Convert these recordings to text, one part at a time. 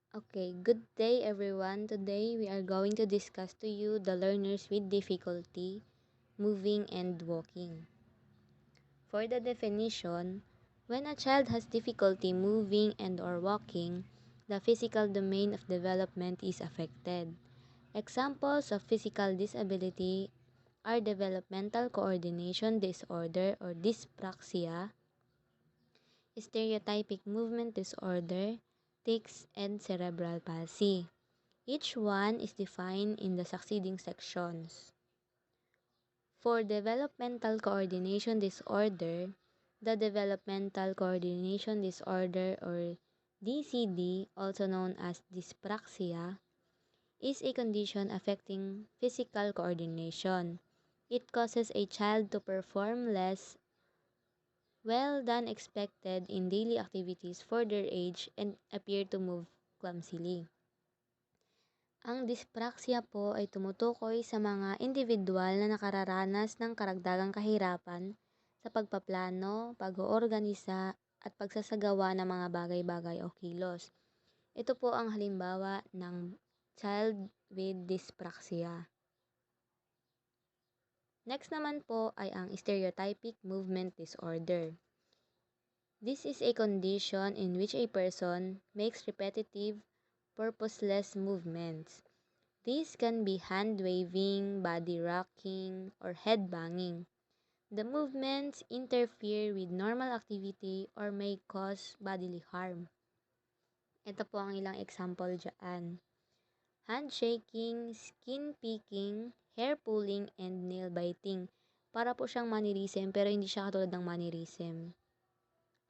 Okay, good day everyone. Today we are going to discuss to you the learners with difficulty moving and walking. For the definition, when a child has difficulty moving and or walking, the physical domain of development is affected. Examples of physical disability are developmental coordination disorder or dyspraxia, stereotypic movement disorder, tics, and cerebral palsy. Each one is defined in the succeeding sections. For developmental coordination disorder, the developmental coordination disorder or DCD, also known as dyspraxia, is a condition affecting physical coordination. It causes a child to perform less well than expected in daily activities for their age and appear to move clumsily. Ang dyspraxia po ay tumutukoy sa mga individual na nakararanas ng karagdagang kahirapan sa pagpaplano, pag-oorganisa, at pagsasagawa ng mga bagay-bagay o kilos. Ito po ang halimbawa ng child with dyspraxia. Next naman po ay ang stereotypic movement disorder. This is a condition in which a person makes repetitive, purposeless movements. These can be hand waving, body rocking, or head banging. The movements interfere with normal activity or may cause bodily harm. Ito po ang ilang example dyan. Handshaking, skin picking, hair pulling, and nail biting. Para po siyang mannerism pero hindi siya katulad ng mannerism.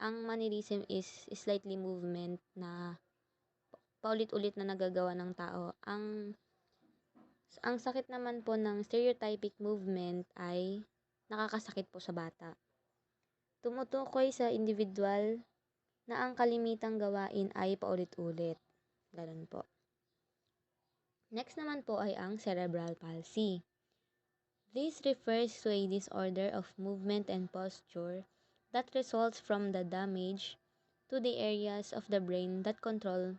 Ang mannerism is slightly movement na paulit-ulit na nagagawa ng tao. Ang sakit naman po ng stereotypic movement ay nakakasakit po sa bata. Tumutukoy sa individual na ang kalimitang gawain ay paulit-ulit. Ganun po. Next naman po ay ang cerebral palsy. This refers to a disorder of movement and posture that results from the damage to the areas of the brain that control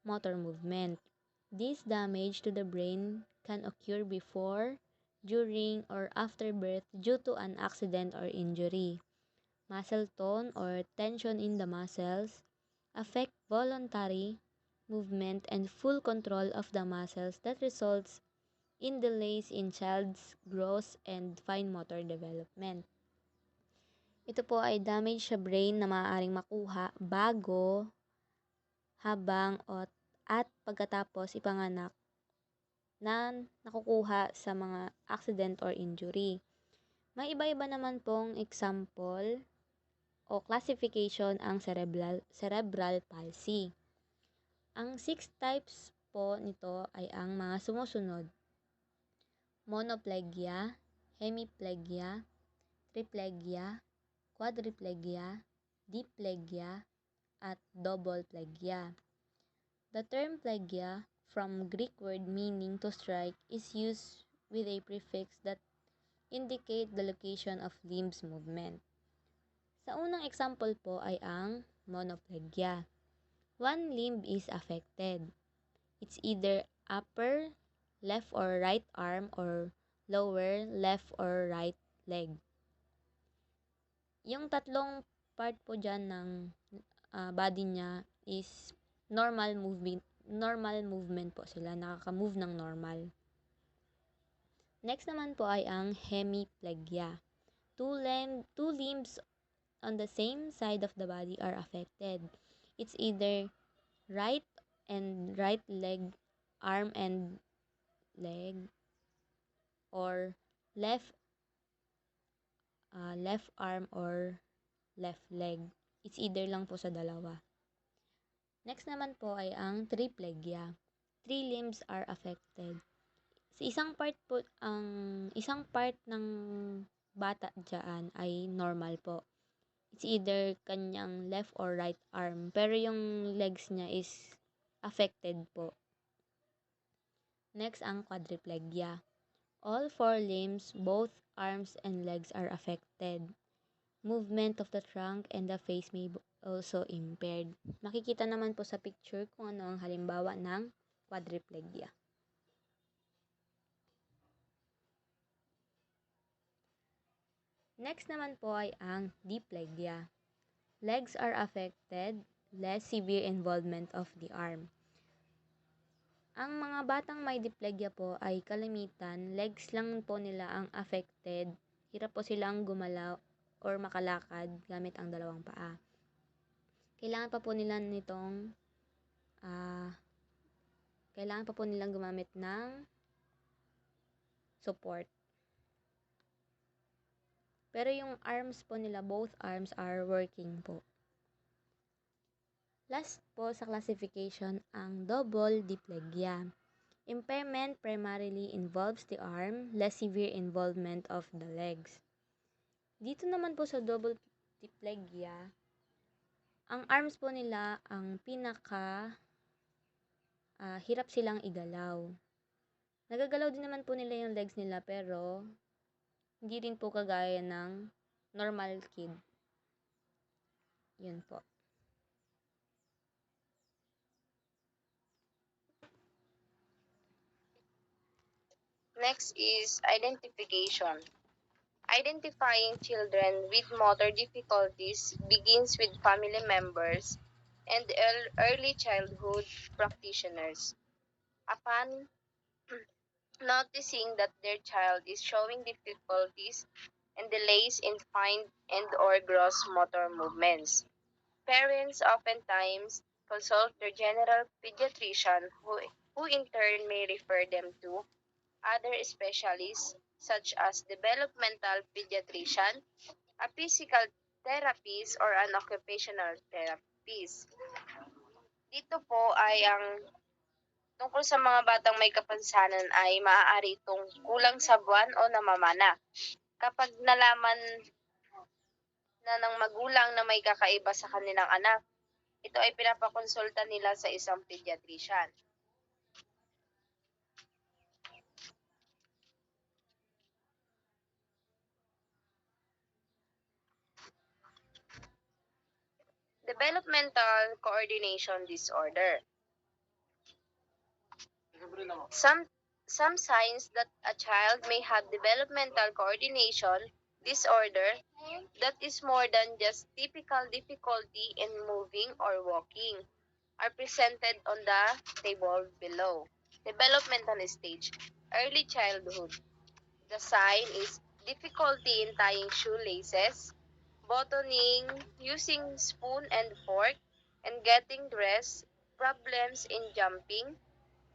motor movement. This damage to the brain can occur before, during, or after birth due to an accident or injury. Muscle tone or tension in the muscles affect voluntary movement and full control of the muscles that results in delays in child's growth and fine motor development. Ito po ay damage sa brain na maaaring makuha bago, habang, at pagkatapos ipanganak na nakukuha sa mga accident or injury. May iba-iba naman pong example o classification ang cerebral palsy. Ang 6 types po nito ay ang mga sumusunod: monoplegia, hemiplegia, triplegia, quadriplegia, diplegia, at doubleplegia. The term plegia, from Greek word meaning to strike, is used with a prefix that indicate the location of limbs movement. Sa unang example po ay ang monoplegia. One limb is affected. It's either upper left or right arm or lower left or right leg. Yung tatlong part po dyan ng body niya is normal movement po sila, nakaka-move ng normal. Next naman po ay ang hemiplegia. Two limbs on the same side of the body are affected. It's either right leg, arm and leg, or left arm or left leg. It's either lang po sa dalawa. Next naman po ay ang triplegia. 3 limbs are affected. Sa isang part ng bata diyan ay normal po. It's either kanyang left or right arm, pero yung legs niya is affected po. Next ang quadriplegia. All 4 limbs, both arms and legs are affected. Movement of the trunk and the face may also impaired. Makikita naman po sa picture kung ano ang halimbawa ng quadriplegia. Next naman po ay ang diplegia. Legs are affected, less severe involvement of the arm. Ang mga batang may diplegia po ay kalimitan, legs lang po nila ang affected. Hirap po silang gumalaw or makalakad gamit ang dalawang paa. Kailangan pa po nila nitong kailangan pa po nilang gumamit ng support. Pero yung arms po nila, both arms are working po. Last po sa classification, ang double diplegia. Impairment primarily involves the arm, less severe involvement of the legs. Dito naman po sa double diplegia, ang arms po nila ang hirap silang igalaw. Nagagalaw din naman po nila yung legs nila pero hindi rin po kagaya ng normal kid. Yun po. Next is identification. Identifying children with motor difficulties begins with family members and early childhood practitioners. Upon noticing that their child is showing difficulties and delays in fine and or gross motor movements, parents oftentimes consult their general pediatrician who in turn may refer them to other specialists such as developmental pediatrician, a physical therapist, or an occupational therapist. Dito po ay ang tungkol sa mga batang may kapansanan ay maaari itong kulang sa buwan o namamana. Kapag nalaman na ng magulang na may kakaiba sa kanilang anak, ito ay pinapakonsulta nila sa isang pediatrician. Developmental coordination disorder. Some some signs that a child may have developmental coordination disorder that is more than just typical difficulty in moving or walking are presented on the table below. Developmental stage, early childhood. The sign is difficulty in tying shoelaces, buttoning, using spoon and fork, and getting dressed, problems in jumping,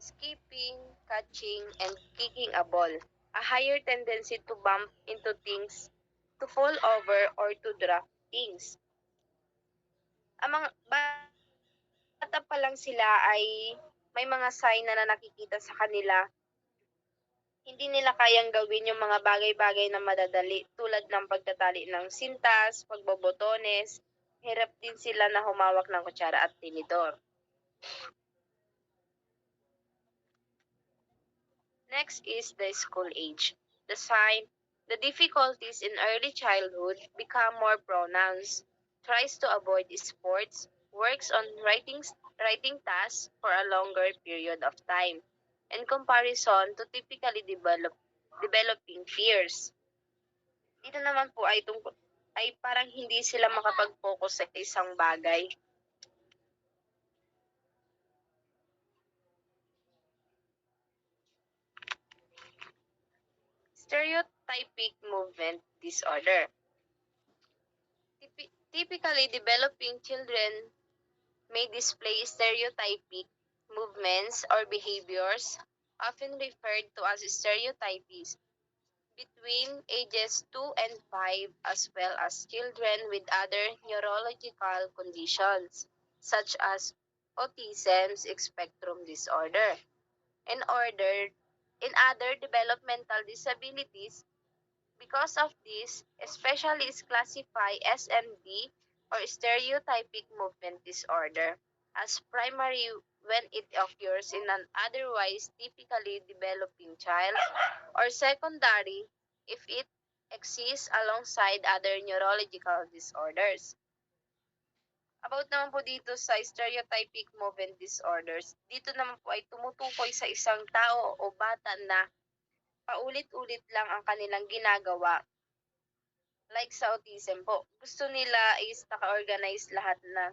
skipping, catching, and kicking a ball. A higher tendency to bump into things, to fall over, or to drop things. Ang mga bata pa lang sila ay may mga sign na nakikita sa kanila. Hindi nila kayang gawin yung mga bagay-bagay na madadali tulad ng pagtatali ng sintas, pagbobotones, hirap din sila na humawak ng kutsara at tinidor. Next is the school age. The sign, the difficulties in early childhood become more pronounced, tries to avoid sports, works on writing tasks for a longer period of time, in comparison to typically developing peers. Dito naman po ay parang hindi sila makapag-focus sa isang bagay. Stereotypic movement disorder. Typically developing children may display stereotypic movements or behaviors, often referred to as stereotypies, between ages 2 and 5, as well as children with other neurological conditions, such as autism spectrum disorder. In other developmental disabilities, because of this, specialists classify SMD or stereotypic movement disorder as primary when it occurs in an otherwise typically developing child, or secondary if it exists alongside other neurological disorders. About naman po dito sa stereotypic movement disorders, dito naman po ay tumutukoy sa isang tao o bata na paulit-ulit lang ang kanilang ginagawa. Like sa autism po, gusto nila is naka-organize lahat na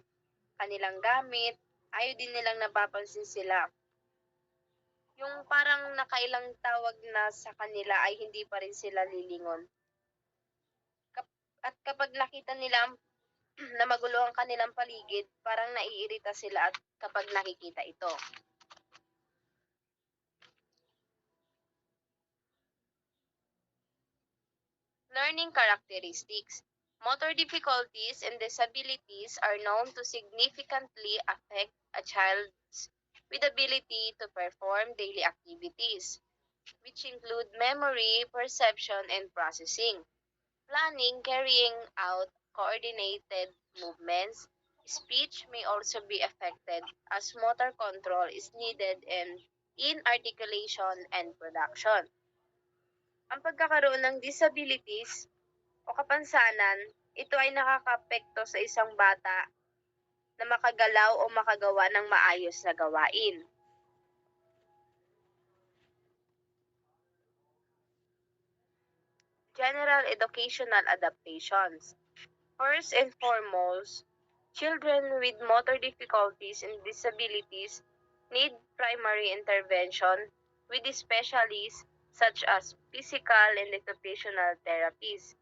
kanilang gamit, ayaw din nilang napapansin sila. Yung parang nakailang tawag na sa kanila ay hindi pa rin sila lilingon. At kapag nakita nila na magulo ang kanilang paligid, parang naiirita sila at kapag nakikita ito. Learning characteristics. Motor difficulties and disabilities are known to significantly affect a child's with ability to perform daily activities, which include memory, perception, and processing. Planning, carrying out coordinated movements. Speech may also be affected as motor control is needed in articulation and production. Ang pagkakaroon ng disabilities o kapansanan, ito ay nakakapekto sa isang bata na makagalaw o makagawa ng maayos na gawain. General educational adaptations. First and foremost, children with motor difficulties and disabilities need primary intervention with specialists such as physical and occupational therapies.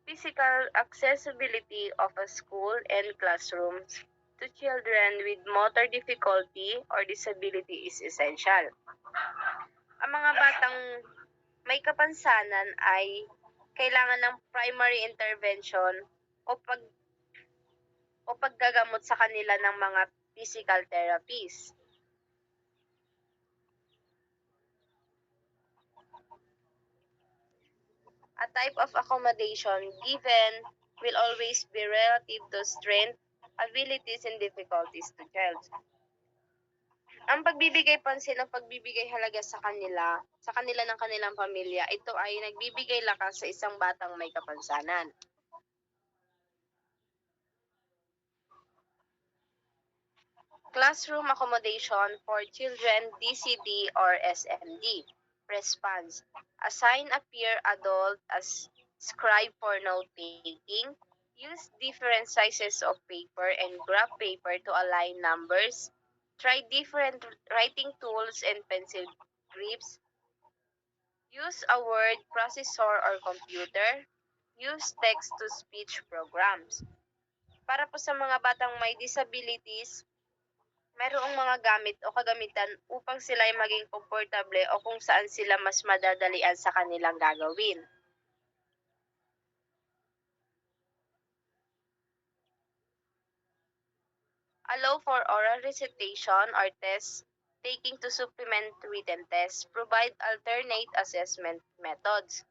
Physical accessibility of a school and classrooms to children with motor difficulty or disability is essential. Ang mga batang may kapansanan ay kailangan ng primary intervention o paggagamot sa kanila ng mga physical therapies. A type of accommodation given will always be relative to strength, abilities, and difficulties to child. Ang pagbibigay pansin o pagbibigay halaga sa kanila ng kanilang pamilya, ito ay nagbibigay lakas sa isang batang may kapansanan. Classroom accommodation for children DCD or SMD. Response. Assign a peer adult as scribe for note-taking. Use different sizes of paper and graph paper to align numbers. Try different writing tools and pencil grips. Use a word processor or computer. Use text-to-speech programs. Para po sa mga batang may disabilities, mayroong mga gamit o kagamitan upang sila ay maging komportable o kung saan sila mas madadalian sa kanilang gagawin. Allow for oral recitation or test taking to supplement written tests. Provide alternate assessment methods.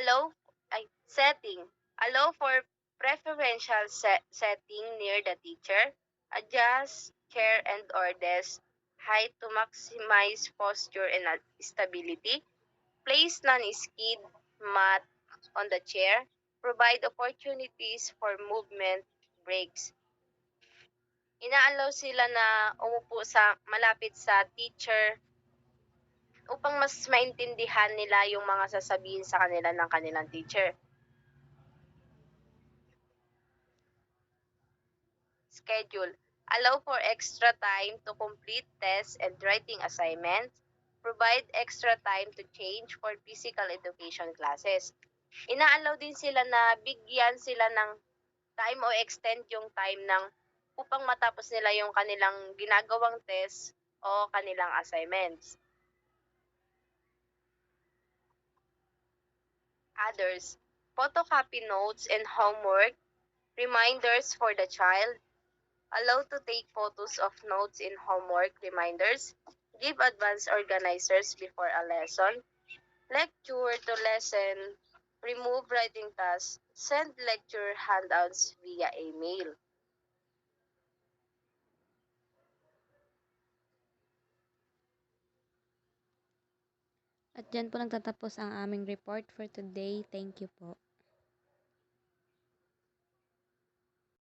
Allow setting. Allow for preferential setting near the teacher. Adjust chair and or desk height to maximize posture and stability. Place non-skid mat on the chair. Provide opportunities for movement breaks. Inaalaw sila na umupo sa malapit sa teacher upang mas maintindihan nila yung mga sasabihin sa kanila ng kanilang teacher. Schedule. Allow for extra time to complete tests and writing assignments. Provide extra time to change for physical education classes. Inaalaw din sila na bigyan sila ng time o extend yung time upang matapos nila yung kanilang ginagawang test o kanilang assignments. Others. Photocopy notes and homework. Reminders for the child. Allow to take photos of notes in homework reminders. Give advance organizers before a lesson. Lecture to lesson. Remove writing tasks. Send lecture handouts via email. At dyan po nagtatapos ang aming report for today. Thank you po.